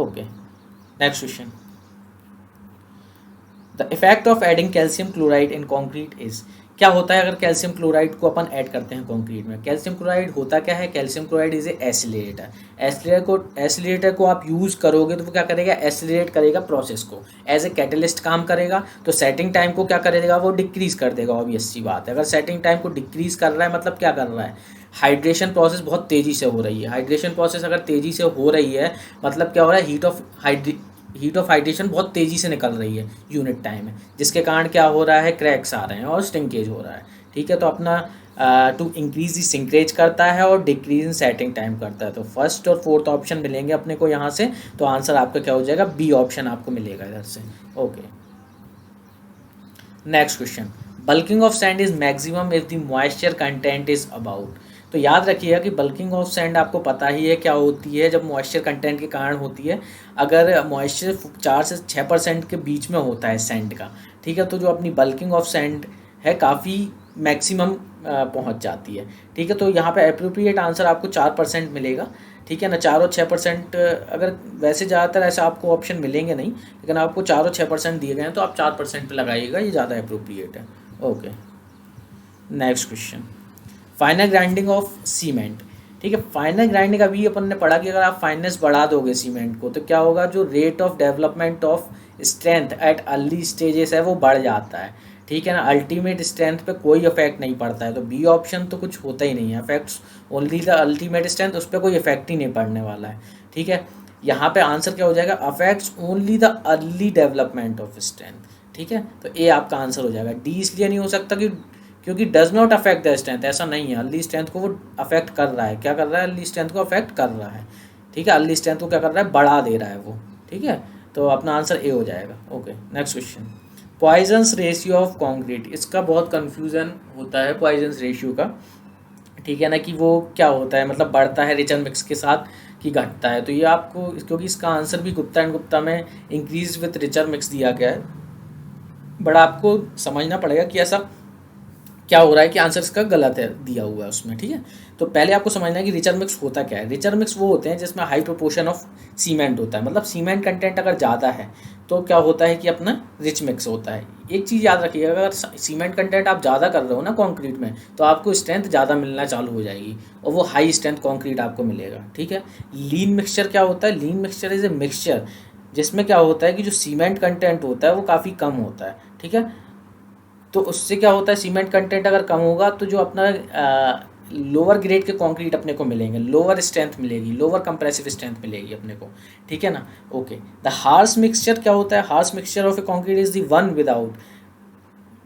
Okay, next question, the effect of adding calcium chloride in concrete is, क्या होता है अगर कैल्शियम क्लोराइड को अपन ऐड करते हैं कॉन्क्रीट में। कैल्शियम क्लोराइड होता क्या है, calcium chloride is a oscillator. Oscillator को आप यूज़ करोगे तो वो क्या करेगा, एसिलेट करेगा प्रोसेस को, एज ए कैटलिस्ट काम करेगा। तो सेटिंग टाइम को क्या करेगा, वो डिक्रीज़ कर देगा। ऑब्वियस सी बात है, अगर सेटिंग टाइम को डिक्रीज़ कर रहा है मतलब क्या कर रहा है, हाइड्रेशन प्रोसेस बहुत तेज़ी से हो रही है। हाइड्रेशन प्रोसेस अगर तेज़ी से हो रही है मतलब क्या हो रहा है, हीट ऑफ हाइड्रेशन बहुत तेज़ी से निकल रही है यूनिट टाइम में, जिसके कारण क्या हो रहा है, क्रैक्स आ रहे हैं और स्टिंकेज हो रहा है। ठीक है, तो अपना टू इंक्रीज दी सिंक्रेज करता है और डिक्रीज इन सेटिंग टाइम करता है। तो फर्स्ट और फोर्थ ऑप्शन मिलेंगे अपने को यहाँ से, तो आंसर आपका क्या हो जाएगा, बी ऑप्शन आपको मिलेगा इधर से। Okay, next question, bulking of sand is maximum if the moisture content is about. तो याद रखिएगा कि बल्किंग ऑफ सैंड आपको पता ही है क्या होती है, जब मॉइस्चर कंटेंट के कारण होती है। अगर मॉइस्चर 4 से 6% के बीच में होता है सैंड का, ठीक है, तो जो अपनी बल्किंग ऑफ सैंड है काफ़ी मैक्सिमम पहुंच जाती है। ठीक है, तो यहाँ पे अप्रोप्रिएट आंसर आपको 4% मिलेगा। ठीक है ना, 4 और 6%, अगर वैसे ज़्यादातर ऐसा आपको ऑप्शन मिलेंगे नहीं, लेकिन आपको 4 और 6% दिए गए हैं तो आप 4% पे लगाइएगा, ये ज़्यादा अप्रोप्रिएट है। Okay, next question, final grinding of cement. ठीक है, फाइनल ग्राइंडिंग अभी अपन ने पढ़ा कि अगर आप फाइननेस बढ़ा दोगे सीमेंट को तो क्या होगा, जो rate of development of strength at early stages है वो बढ़ जाता है। ठीक है ना, अल्टीमेट स्ट्रेंथ पे कोई इफेक्ट नहीं पड़ता है। तो बी ऑप्शन तो कुछ होता ही नहीं है, effects only the ultimate strength, उस पर कोई इफेक्ट ही नहीं पड़ने वाला है। ठीक है, यहाँ पे आंसर क्या हो जाएगा, affects only the early development of strength. ठीक है, तो ए आपका आंसर हो जाएगा। डी इसलिए नहीं हो सकता कि क्योंकि does not affect the strength, ऐसा नहीं है। अर्ली स्ट्रेंथ को वो अफेक्ट कर रहा है, क्या कर रहा है, अर्ली स्ट्रेंथ को अफेक्ट कर रहा है। ठीक है, अर्ली स्ट्रेंथ को क्या कर रहा है, बढ़ा दे रहा है वो। ठीक है, तो अपना आंसर ए हो जाएगा। Okay, next question, Poisson's ratio of concrete. इसका बहुत कन्फ्यूज़न होता है पॉइजन्स रेशियो का। ठीक है ना, कि वो क्या होता है, मतलब बढ़ता है रिचर मिक्स के साथ कि घटता है। तो ये आपको, क्योंकि इसका आंसर भी गुप्ता एंड गुप्ता में इंक्रीज विथ रिचर मिक्स दिया गया है, बट आपको समझना पड़ेगा कि ऐसा क्या हो रहा है कि आंसर इसका गलत है दिया हुआ है उसमें। ठीक है, तो पहले आपको समझना है कि रिचर मिक्स होता क्या है। रिचर मिक्स वो होते हैं जिसमें हाई प्रोपोर्शन ऑफ सीमेंट होता है, मतलब सीमेंट कंटेंट अगर ज़्यादा है तो क्या होता है कि अपना रिच मिक्स होता है। एक चीज़ याद रखिएगा, अगर सीमेंट कंटेंट आप ज़्यादा कर रहे हो ना कॉन्क्रीट में, तो आपको स्ट्रेंथ ज़्यादा मिलना चालू हो जाएगी और वो हाई स्ट्रेंथ कॉन्क्रीट आपको मिलेगा। ठीक है, लीन मिक्सचर क्या होता है, lean mixture is a mixture जिसमें क्या होता है कि जो सीमेंट कंटेंट होता है वो काफ़ी कम होता है। ठीक है, तो उससे क्या होता है, सीमेंट कंटेंट अगर कम होगा तो जो अपना लोअर ग्रेड के कंक्रीट अपने को मिलेंगे, लोअर स्ट्रेंथ मिलेगी, लोअर कंप्रेसिव स्ट्रेंथ मिलेगी अपने को। ठीक है ना। ओके, द हार्श मिक्सचर क्या होता है, harsh mixture of a concrete is the one without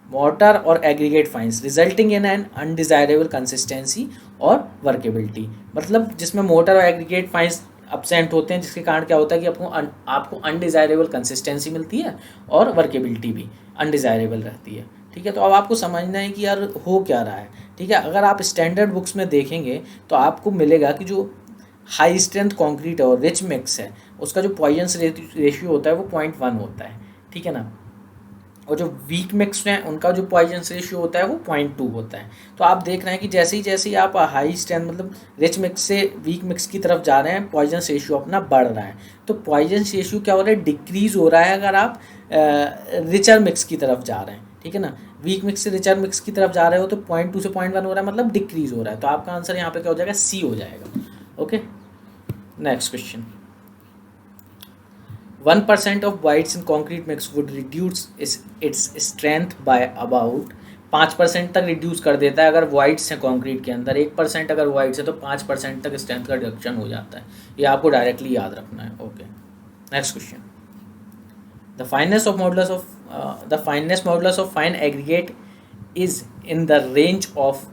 water और aggregate fines resulting in an undesirable consistency और वर्केबिलिटी, मतलब जिसमें मोटर और एग्रीगेट फाइंस अपसेंट होते हैं, जिसके कारण क्या होता है कि आपको अनडिजायरेबल कंसिस्टेंसी मिलती है और वर्केबिलिटी भी अनडिजायरेबल रहती है। ठीक है, तो अब आपको समझना है कि यार हो क्या रहा है। ठीक है, अगर आप स्टैंडर्ड बुक्स में देखेंगे तो आपको मिलेगा कि जो हाई स्ट्रेंथ कॉन्क्रीट है और रिच मिक्स है उसका जो पॉइजन्स रेशियो होता है वो 0.1 होता है। ठीक है ना, और जो वीक मिक्स हैं उनका जो पॉइजन्स रेशियो होता है वो 0.2 होता है। तो आप देख रहे हैं कि जैसे ही आप हाई स्ट्रेंथ मतलब रिच मिक्स से वीक मिक्स की तरफ जा रहे हैं, पॉइजन्स रेशियो अपना बढ़ रहा है। तो पॉइजन्स रेशियो क्या हो रहा है, डिक्रीज हो रहा है अगर आप रिचर मिक्स की तरफ जा रहे हैं। ठीक है ना, वीक मिक्स से रिचर मिक्स की तरफ जा रहे हो तो 0.2 से 0.1 हो रहा है, मतलब डिक्रीज हो रहा है। तो आपका आंसर यहाँ पे क्या हो जाएगा, सी हो जाएगा। Okay, next question, 1% of whites in concrete mix would reduce its strength by about 5% तक रिड्यूस कर देता है अगर वाइट्स हैं कॉन्क्रीट के अंदर। 1% अगर वाइट्स है तो 5% तक स्ट्रेंथ का रिडक्शन हो जाता है। ये आपको डायरेक्टली याद रखना है। Okay, next question, the finest modulus of fine aggregate is in the range of.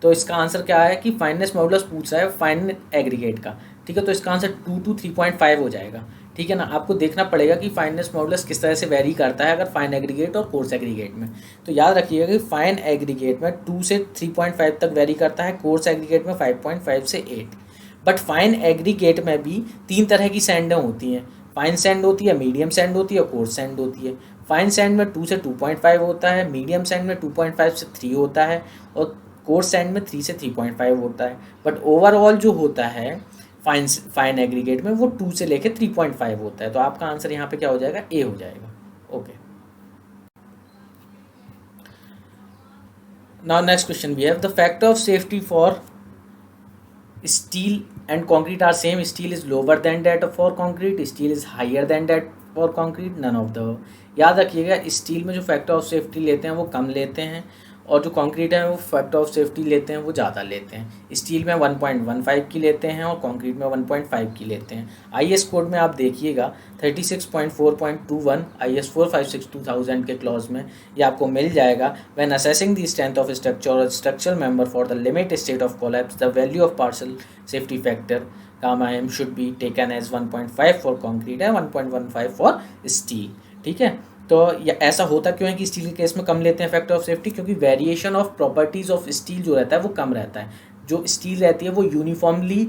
तो इसका आंसर क्या है कि फाइनेस्ट मॉडुलस पूछ रहा है फाइन एग्रीगेट का। ठीक है, तो इसका आंसर 2 to 3.5 हो जाएगा। ठीक है ना, आपको देखना पड़ेगा कि फाइनेस्ट मॉडुलस किस तरह से वेरी करता है अगर फाइन एग्रीगेट और कोर्स एग्रीगेट में। तो याद रखिएगा कि फाइन एग्रीगेट में 2 से 3.5 तक वेरी करता है, कोर्स एग्रीगेट में 5.5 से 8। बट फाइन एग्रीगेट में भी 3 तरह की सैंडें होती हैं, फाइन सैंड होती है, मीडियम सैंड होती है, कोर्स सैंड होती है। फाइन सैंड में 2 से 2.5 होता है, मीडियम सैंड में 2.5 से 3 होता है और कोर्स सैंड में 3 से 3.5 होता है। बट ओवरऑल जो होता है फाइन एग्रीगेट में वो 2 से लेके 3.5 होता है। तो आपका आंसर यहाँ पे क्या हो जाएगा, ए हो जाएगा। Okay, now next question we have the factor of safety for steel and concrete are same. Steel is lower than that for concrete, steel is higher than that for concrete, none of the। याद रखिएगा steel में जो factor of safety लेते हैं वो कम लेते हैं, और जो कंक्रीट है वो फैक्टर ऑफ सेफ्टी लेते हैं वो ज़्यादा लेते हैं। स्टील में 1.15 की लेते हैं और कंक्रीट में 1.5 की लेते हैं। आईएस कोड में आप देखिएगा 36.4.21 IS 456-2000 के क्लॉज में ये आपको मिल जाएगा। When assessing the strength of structure और structural member for the limit state of collapse the value of partial safety factor gamma m should be taken as 1.5 for concrete है, 1.15 फॉर स्टील। ठीक है, तो ऐसा होता क्यों है कि स्टील के केस में कम लेते हैं फैक्टर ऑफ सेफ्टी, क्योंकि variation of properties of steel जो रहता है वो कम रहता है। जो स्टील रहती है वो यूनिफॉर्मली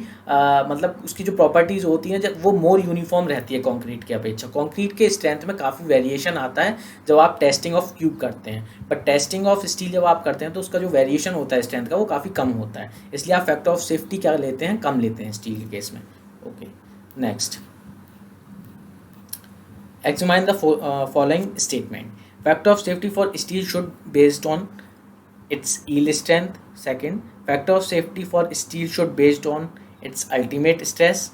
मतलब उसकी जो प्रॉपर्टीज़ होती हैं जब वो मोर यूनिफॉर्म रहती है कंक्रीट की अपेक्षा। कंक्रीट के स्ट्रेंथ में काफ़ी वेरिएशन आता है जब आप टेस्टिंग ऑफ क्यूब करते हैं, बट टेस्टिंग ऑफ स्टील जब आप करते हैं तो उसका जो वेरिएशन होता है स्ट्रेंथ का वो काफ़ी कम होता है, इसलिए आप फैक्टर ऑफ सेफ्टी क्या लेते हैं, कम लेते हैं स्टील के केस में। Okay, next examine the following statement. Factor of safety for steel should based on its yield strength. Second, factor of safety for steel should based on its ultimate stress.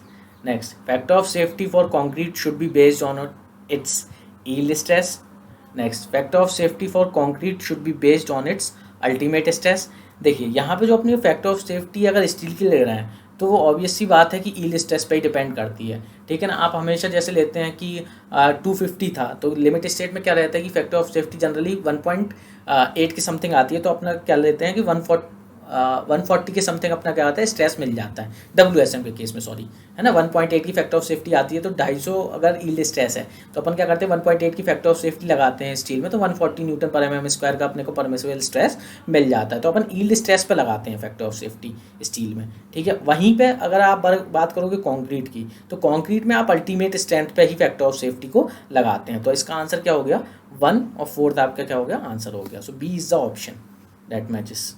Next, factor of safety for concrete should be based on its yield stress. Next, factor of safety for concrete should be based on its ultimate stress. देखिए यहाँ पे जो अपनी factor of safety अगर steel की ले रहे हैं तो वो ऑब्वियस सी बात है कि ईल्ड स्ट्रेस पे ही डिपेंड करती है। ठीक है ना, आप हमेशा जैसे लेते हैं कि 250 था तो लिमिट स्टेट में क्या रहता है कि फैक्टर ऑफ सेफ्टी जनरली 1.8 की समथिंग आती है, तो अपना क्या लेते हैं कि 140 के समथिंग अपना क्या आता है, स्ट्रेस मिल जाता है WSM के केस में, सॉरी है ना। 1.8 की फैक्टर ऑफ सेफ्टी आती है तो 250 अगर ईल्ड स्ट्रेस है तो अपन क्या करते हैं 1.8 की फैक्टर ऑफ सेफ्टी लगाते हैं स्टील में, तो 140 न्यूटन पर mm² का अपने को परमिसिबल स्ट्रेस मिल जाता है, तो अपन ईल्ड स्ट्रेस पे लगाते हैं फैक्टर ऑफ सेफ्टी स्टील में। ठीक है, वहीं पे अगर आप बात करोगे कॉन्क्रीट की तो कॉन्क्रीट में आप अल्टीमेट स्ट्रेंथ पे ही फैक्टर ऑफ सेफ्टी को लगाते हैं। तो इसका आंसर क्या हो गया, 1 और 4 आपका क्या हो गया, आंसर हो गया। So B is the option that matches.